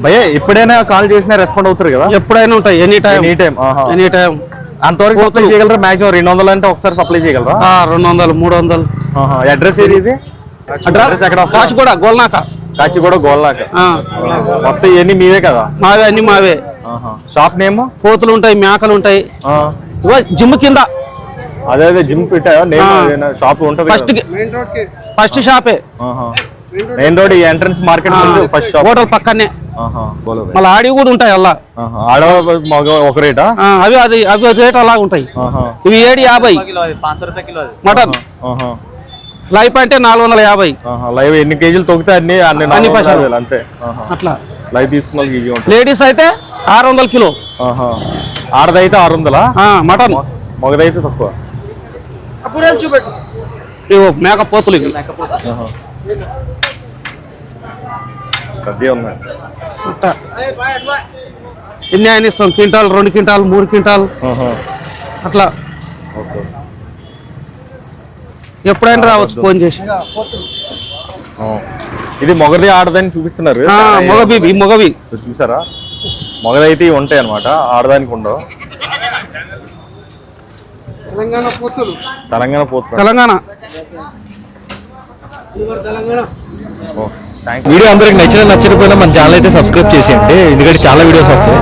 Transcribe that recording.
భయ్యా ఎప్పుడైనా కాల్ చేసినా రెస్పాండ్ అవుతారు కదా? ఎప్పుడైనా ఉంటాయి, ఎనీ టైం. ఎనీ టైం అంతవరకు సప్లై చేయగలరా? మాక్సిమం 200 అంటే ఒకసారి సప్లై చేయగలరా? 200, 300. అడ్రస్ ఏది ఇది? అడ్రస్ ఎక్కడ? కాచిగూడ గోల్నాక. కాచిగూడ గోల్నాక. మొత్తం ఇవన్నీ మీవే కదా? మావే, అన్ని మావే. Shop name? కోతులు ఉంటాయి, మేకలు ఉంటాయి. జిమ్ కింద. అదే జిమ్ పెట్టా షాప్ ఉంటుంది. ఫస్ట్ షాపే మెయిన్ రోడ్ ఎంట్రన్స్ మార్కెట్ ముందు ఫస్ట్ షాప్. హోటల్ పక్కనే. మళ్ళీ ఆడి కూడా ఉంటాయి అలా. ఆడ ఒక రేటా? అవి రేట్ అలా ఉంటాయి. ఇవి 750 మటన్. లైఫ్ అంటే 450. లైవ్ ఎన్ని కేజీలు తొక్కితే అన్ని అంతే. అట్లా లైవ్ తీసుకున్న ఈజీ ఉంటుంది. లేడీస్ అయితే 600 కిలో. ఆడదైతే 600 మటన్. మగదైతే తక్కువ. మేక పోతులు ఎన్ని ఆయన ఇస్తాం? క్వింటాల్, 2 క్వింటాల్, 3 క్వింటాల్ అట్లా. ఎప్పుడైనా రావచ్చు ఫోన్ చేసి. ఇది మొగది ఆడదని చూపిస్తున్నారు. మొగవి చూసారా? మొగదైతే ఇవి ఉంటాయి అనమాట, ఆడదానికి ఉండవు. తెలంగాణ పోతులు. తెలంగాణ. వీడియో అందరికి నచ్చినా నచ్చకపోయినా మన ఛానల్ అయితే సబ్స్క్రైబ్ చేసేయండి, ఎందుకంటే చాలా వీడియోస్ వస్తాయి.